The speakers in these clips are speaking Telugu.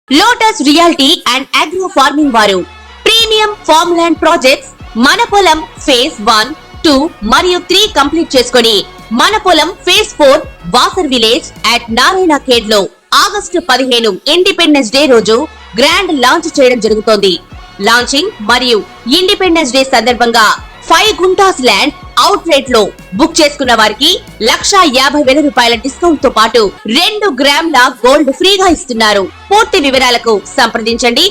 Lotus reality and agro farming వారు ప్రీమియం ఫార్మ్ ల్యాండ్ ప్రాజెక్ట్స్ మన పొలం ఫేజ్ 1, 2 మరియు 3 కంప్లీట్ చేసుకొని మన పొలం phase 4 Wasar village at Narayana Khed లో ఆగస్టు 15 ఇండిపెండెన్స్ డే రోజు గ్రాండ్ లాంచ్ చేయడం జరుగుతోంది. లాంచింగ్ మరియు ఇండిపెండెన్స్ డే సందర్భంగా 5 గుంటాస్ ల్యాండ్ అవుట్ రేట్ లో బుక్ చేసుకున్న వారికి 1,50,000 రూపాయల డిస్కౌంట్ తో పాటు 2 గ్రాముల గోల్డ్ ఫ్రీగా ఇస్తున్నారు. పూర్తి వివరాలకు సంప్రదించండి.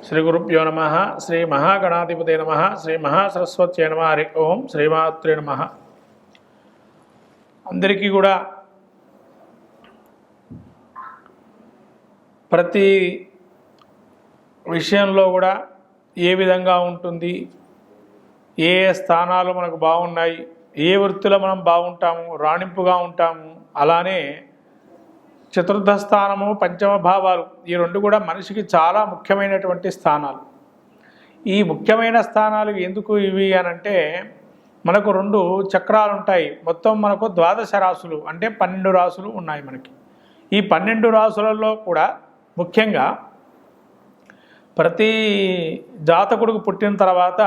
శ్రీ గురుభ్యో నమః. శ్రీ మహాగణాధిపతే నమః. శ్రీ మహాసరస్వత్యై నమః. హరి ఓం. శ్రీమాత్రే నమః. అందరికీ కూడా ప్రతి విషయంలో కూడా ఏ విధంగా ఉంటుంది, ఏ స్థానాలు మనకు బాగున్నాయి, ఏ వృత్తిలో మనం బాగుంటాము, రాణింపుగా ఉంటాము, అలానే చతుర్థ స్థానము, పంచమ భావాలు, ఈ రెండు కూడా మనిషికి చాలా ముఖ్యమైనటువంటి స్థానాలు. ఈ ముఖ్యమైన స్థానాలు ఎందుకు ఇవి అనంటే, మనకు 2 చక్రాలు ఉంటాయి. మొత్తం మనకు 12 రాసులు అంటే 12 రాసులు ఉన్నాయి మనకి. ఈ 12 రాసులలో కూడా ముఖ్యంగా ప్రతి జాతకుడికి పుట్టిన తర్వాత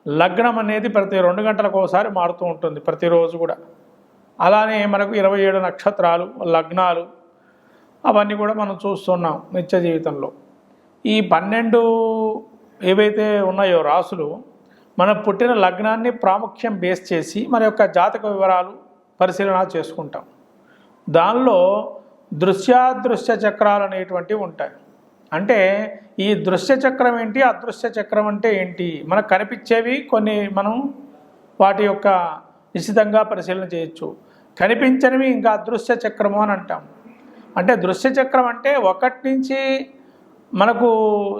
లగ్నం అనేది ప్రతి 2 గంటలకు ఒకసారి మారుతూ ఉంటుంది, ప్రతిరోజు కూడా. అలానే మనకు 27 నక్షత్రాలు, లగ్నాలు అవన్నీ కూడా మనం చూస్తున్నాం నిత్య జీవితంలో. ఈ 12 ఏవైతే ఉన్నాయో రాసులు, మన పుట్టిన లగ్నాన్ని ప్రాముఖ్యం బేస్ చేసి మన యొక్క జాతక వివరాలు పరిశీలన చేసుకుంటాం. దానిలో దృశ్యాదృశ్య చక్రాలు అనేటువంటివి ఉంటాయి. అంటే ఈ దృశ్య చక్రం ఏంటి, అదృశ్య చక్రం అంటే ఏంటి, మనకు కనిపించేవి కొన్ని మనం వాటి యొక్క నిశ్చితంగా పరిశీలన చేయొచ్చు. కనిపించనివి ఇంకా అదృశ్య చక్రము అని అంటాం. అంటే దృశ్య చక్రం అంటే 1 నుంచి మనకు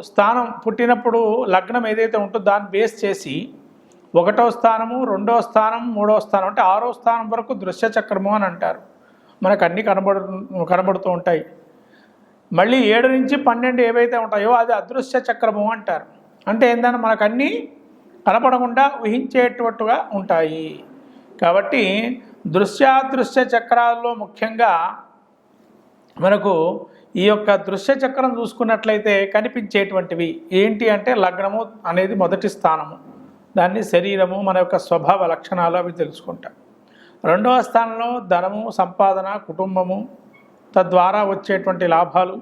స్థానం పుట్టినప్పుడు లగ్నం ఏదైతే ఉంటుందో దాన్ని బేస్ చేసి 1వ స్థానము, 2వ స్థానం, 3వ స్థానం అంటే 6వ స్థానం వరకు దృశ్య చక్రము అని అంటారు. మనకు అన్నీ కనబడుతూ ఉంటాయి. మళ్ళీ 7 నుంచి 12 ఏవైతే ఉంటాయో అది అదృశ్య చక్రము అంటారు. అంటే ఏంటంటే మనకు అన్నీ కనపడకుండా ఊహించేటట్టుగా ఉంటాయి. కాబట్టి దృశ్యాదృశ్య చక్రాల్లో ముఖ్యంగా మనకు ఈ యొక్క దృశ్య చక్రం చూసుకున్నట్లయితే కనిపించేటువంటివి ఏంటి అంటే, లగ్నము అనేది మొదటి స్థానము, దాన్ని శరీరము, మన యొక్క స్వభావ లక్షణాలు అవి తెలుసుకుంటాం. 2వ స్థానంలో ధనము, సంపాదన, కుటుంబము, తద్వారా వచ్చేటువంటి లాభాలు,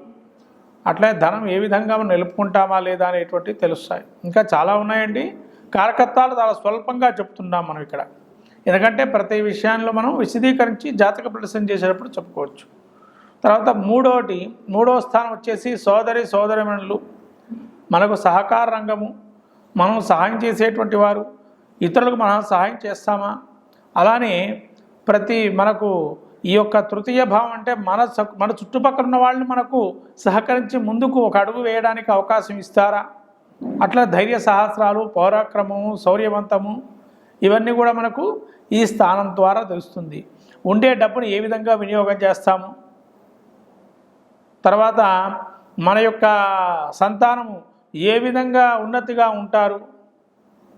అట్లే ధనం ఏ విధంగా మనం నిలుపుకుంటామా లేదా అనేటువంటివి తెలుస్తాయి. ఇంకా చాలా ఉన్నాయండి. కారకత్వాలు చాలా స్వల్పంగా చెప్తున్నాం మనం ఇక్కడ, ఎందుకంటే ప్రతి విషయాల్లో మనం విశదీకరించి జాతక ప్రదర్శన చేసేటప్పుడు చెప్పుకోవచ్చు. తర్వాత 3వ స్థానం వచ్చేసి సోదరి సోదరిమణులు, మనకు సహకార రంగము, మనం సహాయం చేసేటువంటి వారు, ఇతరులకు మనం సహాయం చేస్తామా, అలానే మనకు ఈ యొక్క తృతీయ భావం అంటే మన చుట్టుపక్కల ఉన్న వాళ్ళని మనకు సహకరించి ముందుకు ఒక అడుగు వేయడానికి అవకాశం ఇస్తారా, అట్లా ధైర్య సాహస్రాలు, పౌరాక్రమము, శౌర్యవంతము, ఇవన్నీ కూడా మనకు ఈ స్థానం ద్వారా తెలుస్తుంది. ఉండే డబ్బును ఏ విధంగా వినియోగం చేస్తాము, తర్వాత మన యొక్క సంతానము ఏ విధంగా ఉన్నతిగా ఉంటారు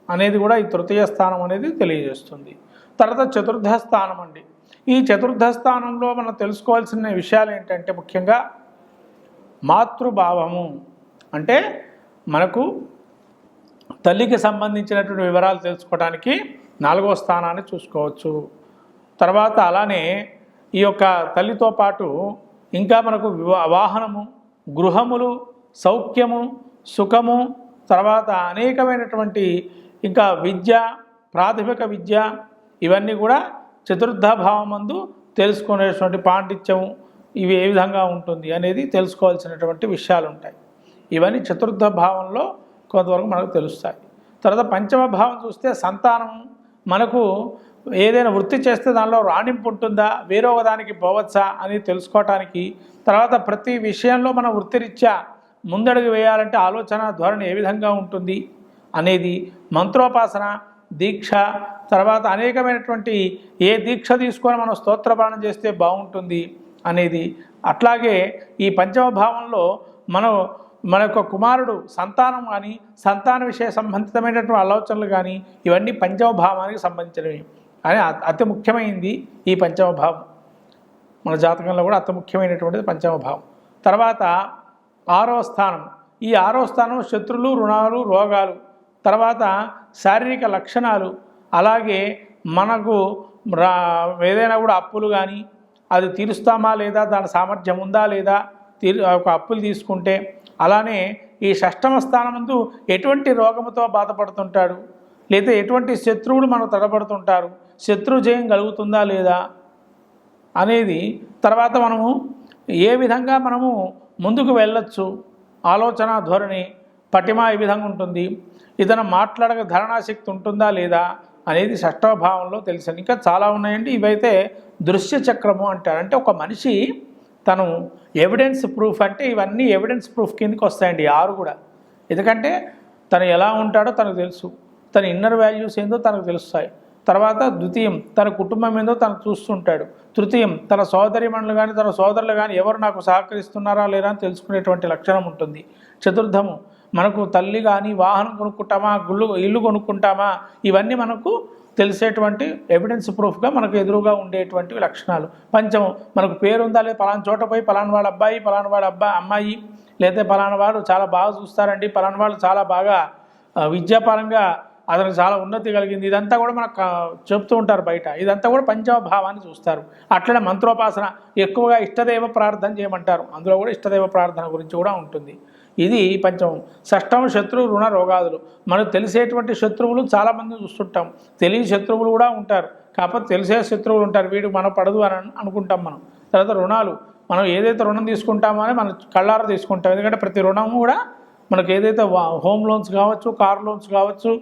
అనేది కూడా ఈ తృతీయ స్థానం అనేది తెలియజేస్తుంది. తర్వాత చతుర్థ స్థానం అండి. ఈ చతుర్థ స్థానంలో మనం తెలుసుకోవాల్సిన విషయాలు ఏంటంటే, ముఖ్యంగా మాతృభావము అంటే మనకు తల్లికి సంబంధించినటువంటి వివరాలు తెలుసుకోవడానికి 4వ స్థానాన్ని చూసుకోవచ్చు. తర్వాత అలానే ఈ యొక్క తల్లితో పాటు ఇంకా మనకు వాహనము, గృహములు, సౌఖ్యము, సుఖము, తర్వాత అనేకమైనటువంటి ఇంకా విద్య, ప్రాథమిక విద్య, ఇవన్నీ కూడా చతుర్థ భావమందు తెలుసుకునేటువంటి పాండిత్యము, ఇవి ఏ విధంగా ఉంటుంది అనేది తెలుసుకోవాల్సినటువంటి విషయాలు ఉంటాయి. ఇవన్నీ చతుర్థ భావంలో కొంతవరకు మనకు తెలుస్తాయి. తర్వాత పంచమ భావం చూస్తే సంతానం, మనకు ఏదైనా వృత్తి చేస్తే దానిలో రాణింపు ఉంటుందా, వేరొక దానికి పోవచ్చా అని తెలుసుకోవటానికి, తర్వాత ప్రతి విషయంలో మన వృత్తిరీత్యా ముందడుగు వేయాలంటే ఆలోచన ధోరణి ఏ విధంగా ఉంటుంది అనేది, మంత్రోపాసన, దీక్ష, తర్వాత అనేకమైనటువంటి ఏ దీక్ష తీసుకొని మనం స్తోత్రపాఠం చేస్తే బాగుంటుంది అనేది, అట్లాగే ఈ పంచమ భావంలో మన యొక్క కుమారుడు సంతానం కానీ సంతాన విషయ సంబంధితమైనటువంటి ఆలోచనలు కానీ ఇవన్నీ పంచమ భావానికి సంబంధించినవి అని అతి ముఖ్యమైనది ఈ పంచమ భావం. మన జాతకంలో కూడా అతి ముఖ్యమైనటువంటిది పంచమ భావం. తర్వాత 6వ స్థానం. ఈ 6వ స్థానం శత్రులు, రుణాలు, రోగాలు, తర్వాత శారీరక లక్షణాలు, అలాగే మనకు ఏదైనా కూడా అప్పులు కానీ అది తీరుస్తామా లేదా, దాని సామర్థ్యం ఉందా లేదా, ఒక అప్పులు తీసుకుంటే, అలానే ఈ 6వ స్థానమందు ఎటువంటి రోగముతో బాధపడుతుంటాడు, లేదా ఎటువంటి శత్రువులు మనం తడబడుతుంటారు, శత్రు జయం కలుగుతుందా లేదా అనేది, తర్వాత మనము ఏ విధంగా మనము ముందుకు వెళ్ళొచ్చు, ఆలోచన ధోరణి పటిమ ఏ విధంగా ఉంటుంది, ఇతను మాట్లాడక ధారణాశక్తి ఉంటుందా లేదా అనేది 6వ భావంలో తెలిసింది. ఇంకా చాలా ఉన్నాయండి. ఇవైతే దృశ్య చక్రము అంటారు. అంటే ఒక మనిషి తను ఎవిడెన్స్ ప్రూఫ్, అంటే ఇవన్నీ ఎవిడెన్స్ ప్రూఫ్ కిందకి వస్తాయండి 6 కూడా. ఎందుకంటే తను ఎలా ఉంటాడో తనకు తెలుసు, తన ఇన్నర్ వాల్యూస్ ఏందో తనకు తెలుస్తాయి. తర్వాత ద్వితీయం, తన కుటుంబం ఏందో తను చూస్తుంటాడు. తృతీయం, తన సోదరిమణులు కానీ తన సోదరులు కానీ ఎవరు నాకు సహకరిస్తున్నారా లేరా అని తెలుసుకునేటువంటి లక్షణం ఉంటుంది. చతుర్థము, మనకు తల్లి కానీ వాహనం కొనుక్కుంటామా, ఇల్లు కొనుక్కుంటామా, ఇవన్నీ మనకు తెలిసేటువంటి ఎవిడెన్స్ ప్రూఫ్గా మనకు ఎదురుగా ఉండేటువంటి లక్షణాలు. పంచము, మనకు పేరు ఉందా లేదా, పలానా చోట పోయి పలానా వాడు అబ్బాయి, పలానా వాడు అమ్మాయి, లేదా పలానా వాడు చాలా బాగా చూస్తారండి, పలానా వాళ్ళు చాలా బాగా విద్యాపరంగా అతనికి చాలా ఉన్నతి కలిగింది, ఇదంతా కూడా మనకు చెప్తూ ఉంటారు బయట. ఇదంతా కూడా పంచమ భావాన్ని చూస్తారు. అట్లనే మంత్రోపాసన, ఎక్కువగా ఇష్టదైవ ప్రార్థన చేయమంటారు. అందులో కూడా ఇష్టదైవ ప్రార్థన గురించి కూడా ఉంటుంది. ఇది పంచమం. 6వ శత్రు, రుణ, రోగాదులు. మనకు తెలిసేటువంటి శత్రువులు చాలామంది చూస్తుంటాం, తెలియని శత్రువులు కూడా ఉంటారు. కాకపోతే తెలిసే శత్రువులు ఉంటారు, వీడు మనం పడదు అని అనుకుంటాం మనం. తర్వాత రుణాలు, మనం ఏదైతే రుణం తీసుకుంటామో అని మనం కళ్ళారా తీసుకుంటాం. ఎందుకంటే ప్రతి రుణము కూడా మనకు ఏదైతే హోమ్ లోన్స్ కావచ్చు, కార్ లోన్స్ కావచ్చు,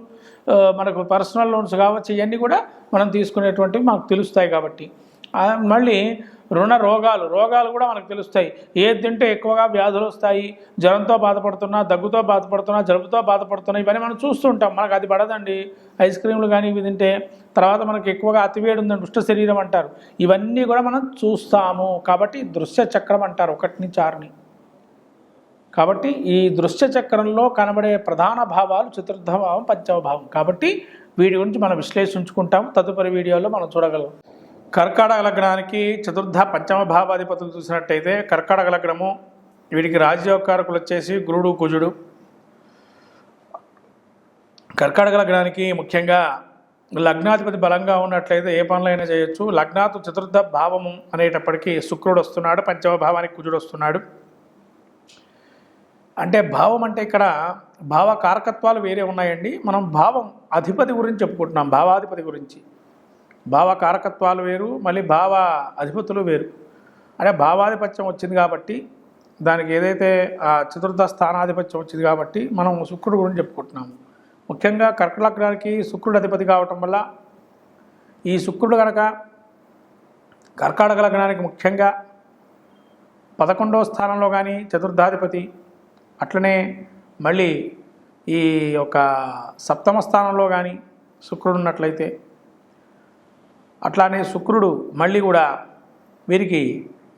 మనకు పర్సనల్ లోన్స్ కావచ్చు, ఇవన్నీ కూడా మనం తీసుకునేటువంటివి మనకు తెలుస్తాయి. కాబట్టి మళ్ళీ రుణ, రోగాలు కూడా మనకు తెలుస్తాయి. ఏది తింటే ఎక్కువగా వ్యాధులు వస్తాయి, జ్వరంతో బాధపడుతున్నా, దగ్గుతో బాధపడుతున్నా, జలుబుతో బాధపడుతున్నా, ఇవన్నీ మనం చూస్తుంటాం. మనకు అది పడదండి ఐస్ క్రీములు కానీ ఇవి తింటే. తర్వాత మనకు ఎక్కువగా అతివేడి ఉందని దుష్ట శరీరం అంటారు. ఇవన్నీ కూడా మనం చూస్తాము. కాబట్టి దృశ్య చక్రం అంటారు 1 నుంచి 6ని. కాబట్టి ఈ దృశ్య చక్రంలో కనబడే ప్రధాన భావాలు చతుర్థ భావం, పంచమ భావం. కాబట్టి వీటి గురించి మనం విశ్లేషించుకుంటాం. తదుపరి వీడియోలో మనం చూడగలం. కర్కాటక లగ్నానికి చతుర్థ పంచమ భావాధిపతులు చూసినట్టయితే, కర్కాటక లగ్నము, వీడికి రాజ్యోకారకులు వచ్చేసి గురుడు, కుజుడు. కర్కాటక లగ్నానికి ముఖ్యంగా లగ్నాధిపతి బలంగా ఉన్నట్లయితే ఏ పనులైనా చేయొచ్చు. లగ్నాతు చతుర్థ భావము అనేటప్పటికీ శుక్రుడు వస్తున్నాడు, పంచమ భావానికి కుజుడు వస్తున్నాడు. అంటే భావం అంటే ఇక్కడ భావ కారకత్వాలు వేరే ఉన్నాయండి. మనం భావం అధిపతి గురించి చెప్పుకుంటున్నాం, భావాధిపతి గురించి. భావ కారకత్వాలు వేరు, మళ్ళీ భావ అధిపతులు వేరు. అంటే భావాధిపత్యం వచ్చింది కాబట్టి, దానికి ఏదైతే చతుర్థ స్థానాధిపత్యం వచ్చింది కాబట్టి మనం శుక్రుడు గురించి చెప్పుకుంటున్నాము. ముఖ్యంగా కర్కాటక లగ్నానికి శుక్రుడు అధిపతి కావటం వల్ల, ఈ శుక్రుడు కనుక కర్కాటక లగ్నానికి ముఖ్యంగా 11వ స్థానంలో కానీ చతుర్థాధిపతి, అట్లనే మళ్ళీ ఈ యొక్క 7వ స్థానంలో కానీ శుక్రుడు ఉన్నట్లయితే, అట్లానే శుక్రుడు మళ్ళీ కూడా వీరికి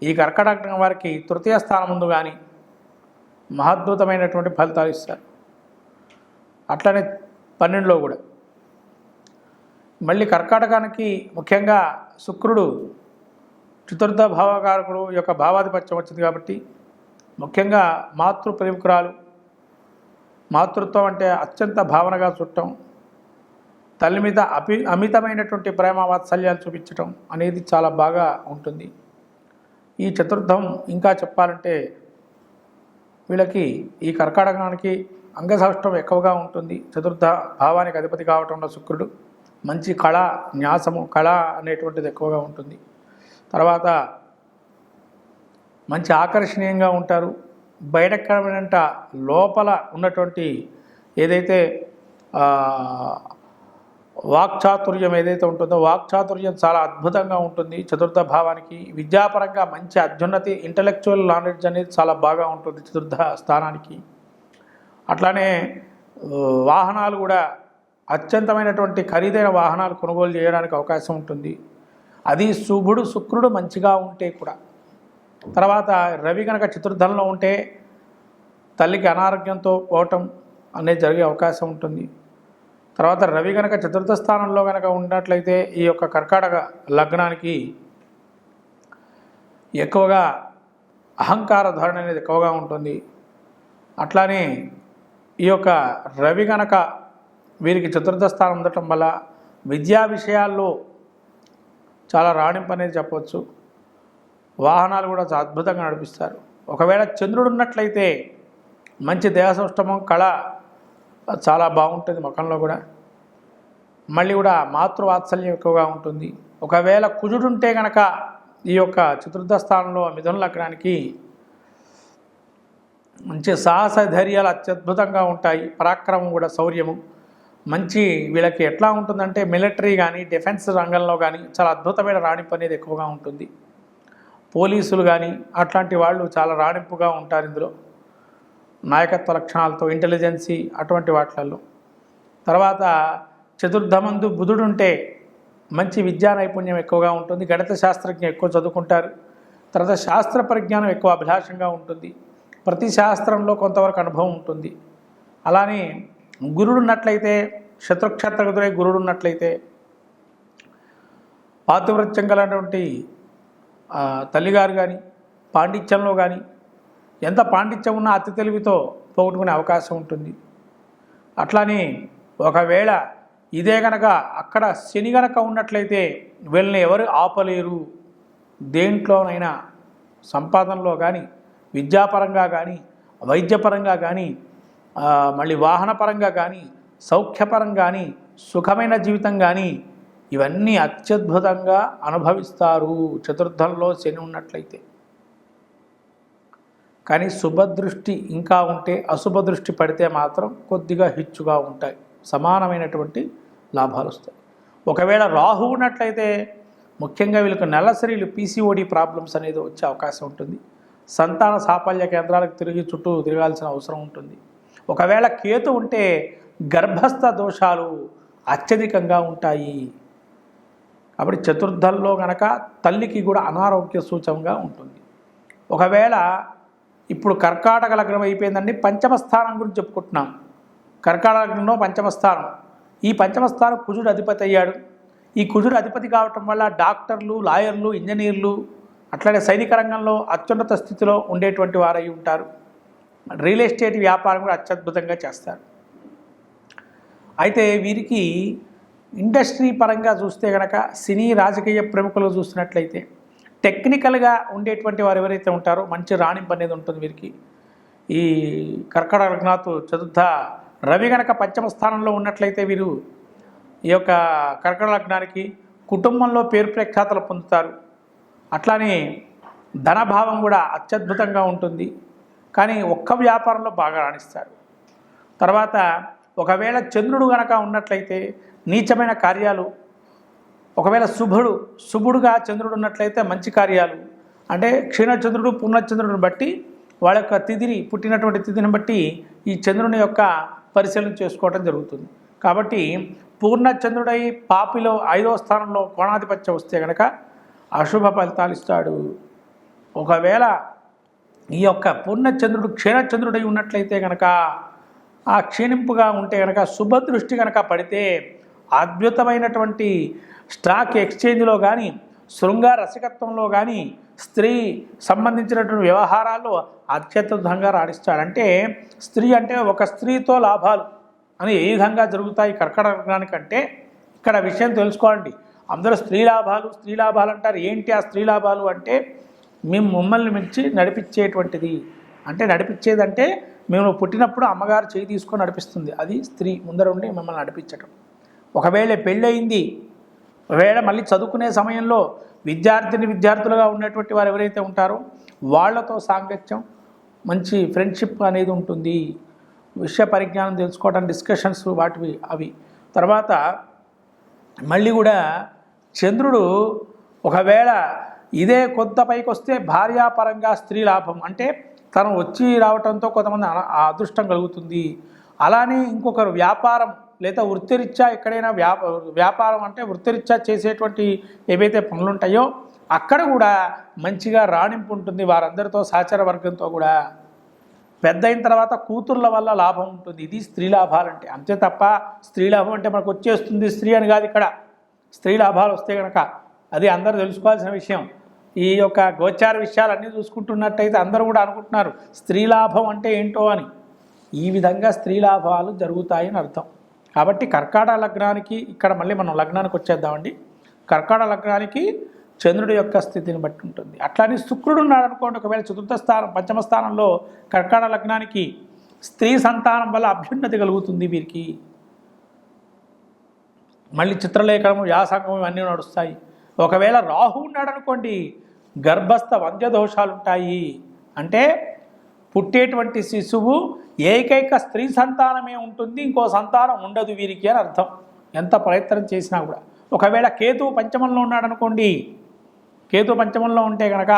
ఈ కర్కాటక వారికి 3వ స్థానం ముందు కానీ మహాద్భుతమైనటువంటి ఫలితాలు ఇస్తారు. అట్లనే 12లో కూడా మళ్ళీ కర్కాటకానికి ముఖ్యంగా శుక్రుడు చతుర్థ భావకారకుడు యొక్క భావాధిపత్యం వచ్చింది కాబట్టి, ముఖ్యంగా మాతృ ప్రేమికురాలు, మాతృత్వం అంటే అత్యంత భావనగా చూడటం, తల్లి మీద అమితమైనటువంటి ప్రేమ వాత్సల్యాలు చూపించటం అనేది చాలా బాగా ఉంటుంది. ఈ చతుర్థం ఇంకా చెప్పాలంటే వీళ్ళకి ఈ కర్కాటకానికి అంగసౌష్టం ఎక్కువగా ఉంటుంది. చతుర్థ భావానికి అధిపతి కావటంలో శుక్రుడు మంచి కళ, న్యాసము, కళ అనేటువంటిది ఎక్కువగా ఉంటుంది. తర్వాత మంచి ఆకర్షణీయంగా ఉంటారు. బయటకరమైనంట లోపల ఉన్నటువంటి ఏదైతే వాక్చాతుర్యం ఏదైతే ఉంటుందో, వాక్చాతుర్యం చాలా అద్భుతంగా ఉంటుంది. చతుర్థ భావానికి విద్యాపరంగా మంచి అత్యున్నతి, ఇంటలెక్చువల్ నాలెడ్జ్ అనేది చాలా బాగా ఉంటుంది చతుర్థ స్థానానికి. అట్లానే వాహనాలు కూడా అత్యంతమైనటువంటి ఖరీదైన వాహనాలు కొనుగోలు చేయడానికి అవకాశం ఉంటుంది. అది శుభుడు శుక్రుడు మంచిగా ఉంటే కూడా. తర్వాత రవి కనుక చతుర్థంలో ఉంటే తల్లికి అనారోగ్యంతో పోవటం అనేది జరిగే అవకాశం ఉంటుంది. తర్వాత రవి కనుక చతుర్థ స్థానంలో కనుక ఉన్నట్లయితే ఈ యొక్క కర్కాటక లగ్నానికి ఎక్కువగా అహంకార ధోరణి అనేది ఎక్కువగా ఉంటుంది. అట్లానే ఈ యొక్క రవి గనక వీరికి చతుర్థ స్థానం ఉండటం వల్ల విద్యా విషయాల్లో చాలా రాణింపు అనేది చెప్పవచ్చు. వాహనాలు కూడా చాలా అద్భుతంగా నడిపిస్తారు. ఒకవేళ చంద్రుడు ఉన్నట్లయితే మంచి దేహసౌష్ఠమం, కళ చాలా బాగుంటుంది ముఖంలో కూడా. మళ్ళీ కూడా మాతృవాత్సల్యం ఎక్కువగా ఉంటుంది. ఒకవేళ కుజుడుంటే కనుక ఈ యొక్క చతుర్థ స్థానంలో మిథున లగ్నానికి మంచి సాహస ధైర్యాలు అత్యద్భుతంగా ఉంటాయి. పరాక్రమం కూడా, శౌర్యము మంచి. వీళ్ళకి ఎట్లా ఉంటుందంటే మిలిటరీ కానీ డిఫెన్స్ రంగంలో కానీ చాలా అద్భుతమైన రాణింపు అనేది ఎక్కువగా ఉంటుంది. పోలీసులు కానీ అట్లాంటి వాళ్ళు చాలా రాణింపుగా ఉంటారు ఇందులో, నాయకత్వ లక్షణాలతో, ఇంటెలిజెన్సీ అటువంటి వాటిలలో. తర్వాత చతుర్థమందు బుధుడుంటే మంచి విద్యా నైపుణ్యం ఎక్కువగా ఉంటుంది. గణిత శాస్త్రజ్ఞం ఎక్కువ చదువుకుంటారు. తర్వాత శాస్త్ర పరిజ్ఞానం ఎక్కువ అభిలాషంగా ఉంటుంది. ప్రతి శాస్త్రంలో కొంతవరకు అనుభవం ఉంటుంది. అలానే గురుడున్నట్లయితే, శత్రుక్షేత్రగతులై గురుడున్నట్లయితే పాతివృత్యం గలటువంటి తల్లిగారు కానీ పాండిత్యంలో కానీ ఎంత పాండిత్యం ఉన్నా అతి తెలివితో పోగొట్టుకునే అవకాశం ఉంటుంది. అట్లానే ఒకవేళ ఇదే గనక అక్కడ శని గనక ఉన్నట్లయితే వీళ్ళని ఎవరు ఆపలేరు. దేంట్లోనైనా సంపాదనలో కానీ, విద్యాపరంగా కానీ, వైద్యపరంగా కానీ, మళ్ళీ వాహనపరంగా కానీ, సౌఖ్యపరంగా కానీ, సుఖమైన జీవితం కానీ ఇవన్నీ అత్యద్భుతంగా అనుభవిస్తారు చతుర్థంలో శని ఉన్నట్లయితే. కానీ శుభదృష్టి ఇంకా ఉంటే, అశుభ దృష్టి పడితే మాత్రం కొద్దిగా హెచ్చుగా ఉంటాయి. సమానమైనటువంటి లాభాలు వస్తాయి. ఒకవేళ రాహు ఉన్నట్లయితే ముఖ్యంగా వీళ్ళకి నెలసరిలు, పీసీఓడి ప్రాబ్లమ్స్ అనేది వచ్చే అవకాశం ఉంటుంది. సంతాన సాఫల్య కేంద్రాలకు చుట్టూ తిరగాల్సిన అవసరం ఉంటుంది. ఒకవేళ కేతు ఉంటే గర్భస్థ దోషాలు అత్యధికంగా ఉంటాయి. కాబట్టి చతుర్థంలో గనక తల్లికి కూడా అనారోగ్య సూచకంగా ఉంటుంది. ఒకవేళ ఇప్పుడు కర్కాటక లగ్నం అయిపోయిందండి, పంచమ స్థానం గురించి చెప్పుకుంటున్నాం. కర్కాటక లగ్నంలో పంచమ స్థానం, ఈ పంచమ స్థానం కుజుడు అధిపతి అయ్యాడు. ఈ కుజుడు అధిపతి కావటం వల్ల డాక్టర్లు, లాయర్లు, ఇంజనీర్లు, అట్లాగే సైనిక రంగంలో అత్యున్నత స్థితిలో ఉండేటువంటి వారై ఉంటారు. రియల్ ఎస్టేట్ వ్యాపారం కూడా అత్యద్భుతంగా చేస్తారు. అయితే వీరికి ఇండస్ట్రీ పరంగా చూస్తే కనుక సినీ రాజకీయ ప్రముఖులు చూసినట్లయితే టెక్నికల్గా ఉండేటువంటి వారు ఎవరైతే ఉంటారో మంచి రాణింపు అనేది ఉంటుంది వీరికి. ఈ కర్కాటక లగ్నాతు చతుర్థ రవి గనక పంచమ స్థానంలో ఉన్నట్లయితే వీరు ఈ యొక్క కర్కాటక లగ్నానికి కుటుంబంలో పేరు ప్రఖ్యాతలు పొందుతారు. అట్లానే ధనభావం కూడా అత్యద్భుతంగా ఉంటుంది. కానీ ఒక్క వ్యాపారంలో బాగా రాణిస్తారు. తర్వాత ఒకవేళ చంద్రుడు గనక ఉన్నట్లయితే నీచమైన కార్యాలు, ఒకవేళ శుభుడుగా చంద్రుడు ఉన్నట్లయితే మంచి కార్యాలు, అంటే క్షీణచంద్రుడు పూర్ణచంద్రుడిని బట్టి వాళ్ళ యొక్క తిథిని, పుట్టినటువంటి తిథిని బట్టి ఈ చంద్రుని యొక్క పరిశీలన చేసుకోవడం జరుగుతుంది. కాబట్టి పూర్ణచంద్రుడై పాపిలో 5వ స్థానంలో కోణాధిపత్యం వస్తే కనుక అశుభ ఫలితాలు ఇస్తాడు. ఒకవేళ ఈ యొక్క పూర్ణచంద్రుడు క్షీణచంద్రుడై ఉన్నట్లయితే కనుక ఆ క్షీణింపుగా ఉంటే కనుక శుభదృష్టి కనుక పడితే అద్భుతమైనటువంటి స్టాక్ ఎక్స్చేంజ్లో కానీ, శృంగార రసికత్వంలో కానీ, స్త్రీ సంబంధించినటువంటి వ్యవహారాల్లో అత్యద్భుతంగా రాణిస్తాడు. అంటే స్త్రీ అంటే ఒక స్త్రీతో లాభాలు అని ఏ విధంగా జరుగుతాయి కర్కాటక లగ్నానికంటే ఇక్కడ విషయం తెలుసుకోండి. అందరూ స్త్రీ లాభాలు అంటారు. ఏంటి ఆ స్త్రీ లాభాలు అంటే మేము మమ్మల్ని మించి నడిపించేటువంటిది. అంటే నడిపించేదంటే మేము పుట్టినప్పుడు అమ్మగారు చేయి తీసుకొని నడిపిస్తుంది, అది స్త్రీ ముందర ఉండి మిమ్మల్ని నడిపించటం. ఒకవేళ పెళ్ళయింది, ఒకవేళ మళ్ళీ చదువుకునే సమయంలో విద్యార్థులుగా ఉన్నటువంటి వారు ఎవరైతే ఉంటారో వాళ్ళతో సాంగత్యం, మంచి ఫ్రెండ్షిప్ అనేది ఉంటుంది. విషయ పరిజ్ఞానం తెలుసుకోవడం, డిస్కషన్స్ వాటివి అవి. తర్వాత మళ్ళీ కూడా చంద్రుడు ఒకవేళ ఇదే కొంత పైకి వస్తే భార్యాపరంగా స్త్రీ లాభం, అంటే తను వచ్చి రావడంతో కొంతమంది అదృష్టం కలుగుతుంది. అలానే ఇంకొకరు వ్యాపారం లేదా వృత్తిరీత్యా ఎక్కడైనా వ్యాపారం అంటే వృత్తిరీత్యా చేసేటువంటి ఏవైతే పనులు ఉంటాయో అక్కడ కూడా మంచిగా రాణింపు ఉంటుంది. వారందరితో సహచర వర్గంతో కూడా పెద్ద అయిన తర్వాత కూతుర్ల వల్ల లాభం ఉంటుంది. ఇది స్త్రీ లాభాలంటే. అంతే తప్ప స్త్రీ లాభం అంటే మనకు వచ్చేస్తుంది స్త్రీ అని కాదు. ఇక్కడ స్త్రీ లాభాలు వస్తే కనుక అది అందరూ తెలుసుకోవాల్సిన విషయం. ఈ యొక్క గోచార విషయాలన్నీ చూసుకుంటున్నట్టయితే అందరూ కూడా అనుకుంటున్నారు స్త్రీ లాభం అంటే ఏంటో అని. ఈ విధంగా స్త్రీ లాభాలు జరుగుతాయని అర్థం. కాబట్టి కర్కాటక లగ్నానికి ఇక్కడ మళ్ళీ మనం లగ్నానికి వచ్చేద్దామండి. కర్కాటక లగ్నానికి చంద్రుడి యొక్క స్థితిని బట్టి ఉంటుంది. అట్లానే శుక్రుడు ఉన్నాడు అనుకోండి, ఒకవేళ చతుర్థ స్థానం పంచమ స్థానంలో కర్కాటక లగ్నానికి స్త్రీ సంతానం వల్ల అభ్యున్నతి కలుగుతుంది వీరికి. మళ్ళీ చిత్రలేఖనము వ్యాసంగం ఇవన్నీ నడుస్తాయి. ఒకవేళ రాహు ఉన్నాడు అనుకోండి, గర్భస్థ వంద్య దోషాలు ఉంటాయి. అంటే పుట్టేటువంటి శిశువు ఏకైక స్త్రీ సంతానమే ఉంటుంది, ఇంకో సంతానం ఉండదు వీరికి అని అర్థం, ఎంత ప్రయత్నం చేసినా కూడా. ఒకవేళ కేతువు పంచమంలో ఉన్నాడు అనుకోండి, కేతు పంచమంలో ఉంటే కనుక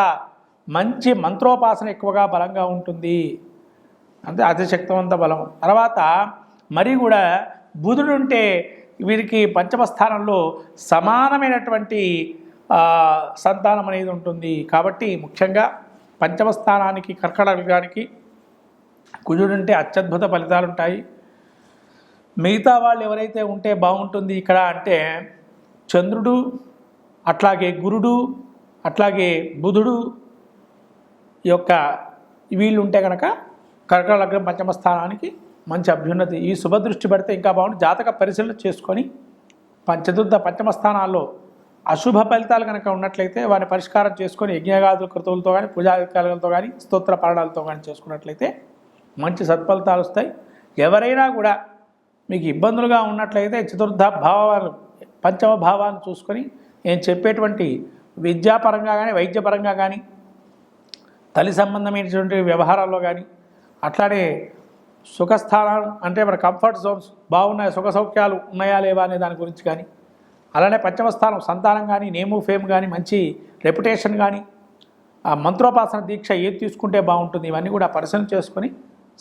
మంచి మంత్రోపాసన ఎక్కువగా బలంగా ఉంటుంది, అంటే అతిశక్తివంత బలం. తర్వాత మరి కూడా బుధుడు ఉంటే వీరికి పంచమ స్థానంలో సమానమైనటువంటి సంతానం అనేది ఉంటుంది. కాబట్టి ముఖ్యంగా పంచమ స్థానానికి కర్కాటకానికి కుజుడు ఉంటే అత్యద్భుత ఫలితాలు ఉంటాయి. మిగతా వాళ్ళు ఎవరైతే ఉంటే బాగుంటుంది ఇక్కడ అంటే చంద్రుడు, అట్లాగే గురుడు, అట్లాగే బుధుడు యొక్క వీళ్ళు ఉంటే కనుక కర్కాటక లగ్నం పంచమ స్థానానికి మంచి అభ్యున్నతి. ఈ శుభదృష్టి పడితే ఇంకా బాగుంటుంది. జాతక పరిశీలన చేసుకొని చతుర్థ పంచమ స్థానాల్లో అశుభ ఫలితాలు కనుక ఉన్నట్లయితే వారిని పరిష్కారం చేసుకొని యజ్ఞగాదుల కృతువులతో కానీ పూజాధికారులతో కానీ స్తోత్ర పారణాలతో కానీ చేసుకున్నట్లయితే మంచి సత్ఫలితాలు వస్తాయి. ఎవరైనా కూడా మీకు ఇబ్బందులుగా ఉన్నట్లయితే చతుర్థ భావాలు పంచమ భావాన్ని చూసుకొని నేను చెప్పేటువంటి విద్యాపరంగా కానీ వైద్యపరంగా కానీ తల్లి సంబంధమైనటువంటి వ్యవహారాల్లో కానీ అట్లానే సుఖస్థానం అంటే మన కంఫర్ట్ జోన్స్ బాగున్నాయి, సుఖ సౌఖ్యాలు ఉన్నాయా లేవా అనే దాని గురించి కానీ, అలానే పంచమ స్థానం సంతానం కానీ, నేము ఫేమ్ కానీ, మంచి రెప్యుటేషన్ కానీ, ఆ మంత్రోపాసన దీక్ష ఏది తీసుకుంటే బాగుంటుంది, ఇవన్నీ కూడా పరిశీలన చేసుకొని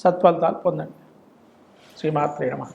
సత్ఫలితాలు పొందండి. శ్రీమాత్రే నమః.